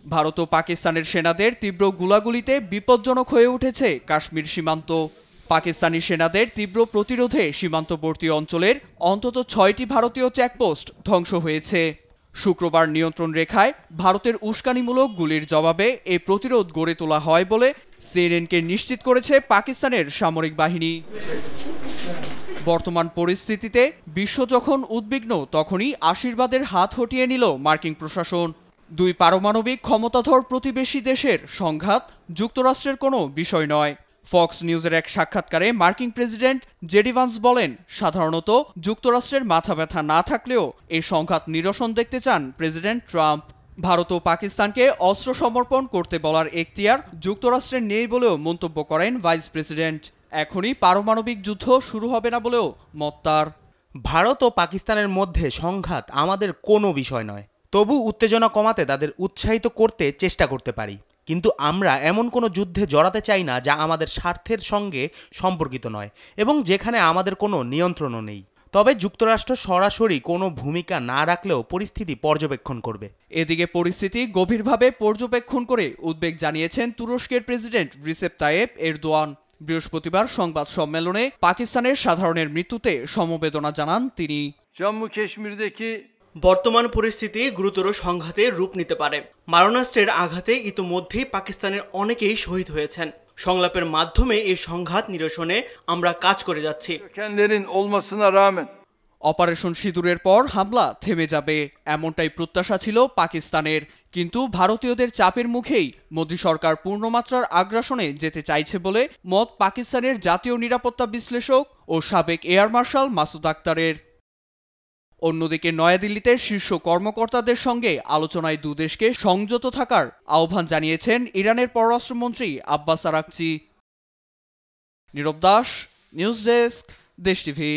ভারত ও পাকিস্তানের সেনাদের তীব্র গোলাগুলিতে বিপজ্জনক হয়ে উঠেছে কাশ্মীর সীমান্ত। পাকিস্তানি সেনাদের তীব্র প্রতিরোধে সীমান্তবর্তী অঞ্চলের অন্তত ৬টি ভারতীয় চেকপোস্ট ধ্বংস হয়েছে। শুক্রবার নিয়ন্ত্রণ রেখায় ভারতের উস্কানিমূলক গুলির জবাবে এই প্রতিরোধ গড়ে তোলা হয় বলে সিএনএনকে নিশ্চিত করেছে পাকিস্তানের সামরিক বাহিনী। বর্তমান পরিস্থিতিতে বিশ্ব যখন উদ্বিগ্ন, তখনই আশীর্বাদের হাত হটিয়ে নিল মার্কিন প্রশাসন। দুই পারমাণবিক ক্ষমতাধর প্রতিবেশী দেশের সংঘাত যুক্তরাষ্ট্রের কোনো বিষয় নয়। ফক্স নিউজের এক সাক্ষাৎকারে মার্কিন প্রেসিডেন্ট জেডি ভান্স বলেন, সাধারণত যুক্তরাষ্ট্রের মাথা ব্যথা না থাকলেও এই সংঘাত নিরসন দেখতে চান প্রেসিডেন্ট ট্রাম্প। ভারত ও পাকিস্তানকে অস্ত্র সমর্পণ করতে বলার এখতিয়ার যুক্তরাষ্ট্রের নেই বলেও মন্তব্য করেন ভাইস প্রেসিডেন্ট। এখনই পারমাণবিক যুদ্ধ শুরু হবে না বলেও মত তার। ভারত ও পাকিস্তানের মধ্যে সংঘাত আমাদের কোনো বিষয় নয়, তবু উত্তেজনা কমাতে তাদের উৎসাহিত করতে চেষ্টা করতে পারি, কিন্তু আমরা এমন কোনো যুদ্ধে জড়াতে চাই না যা আমাদের স্বার্থের সঙ্গে সম্পর্কিত নয় এবং যেখানে আমাদের কোনো নিয়ন্ত্রণও নেই। তবে যুক্তরাষ্ট্র সরাসরি কোনো ভূমিকা না রাখলেও পরিস্থিতি পর্যবেক্ষণ করবে। এদিকে পরিস্থিতি গভীরভাবে পর্যবেক্ষণ করে উদ্বেগ জানিয়েছেন তুরস্কের প্রেসিডেন্ট রিসেপ তাইয়েপ এরদোয়ান। বৃহস্পতিবার সংবাদ সম্মেলনে পাকিস্তানের সাধারণের মৃত্যুতে সমবেদনা জানান তিনি। জম্মু কাশ্মীরদেকি বর্তমান পরিস্থিতি গুরুতর সংঘাতের রূপ নিতে পারে। মারণাস্ত্রের আঘাতে ইতোমধ্যেই পাকিস্তানের অনেকেই শহীদ হয়েছেন। সংলাপের মাধ্যমে এই সংঘাত নিরসনে আমরা কাজ করে যাচ্ছি। অপারেশন সিঁদুরের পর হামলা থেমে যাবে, এমনটাই প্রত্যাশা ছিল পাকিস্তানের। কিন্তু ভারতীয়দের চাপের মুখেই মোদী সরকার পূর্ণমাত্রার আগ্রাসনে যেতে চাইছে বলে মত পাকিস্তানের জাতীয় নিরাপত্তা বিশ্লেষক ও সাবেক এয়ার মার্শাল মাসুদ আক্তারের। অন্যদিকে নয়াদিল্লিতে শীর্ষ কর্মকর্তাদের সঙ্গে আলোচনায় দুদেশকে সংযত থাকার আহ্বান জানিয়েছেন ইরানের পররাষ্ট্রমন্ত্রী আব্বাস আরাকচি। নীরব দাস, নিউজ ডেস্ক, দেশ টিভি।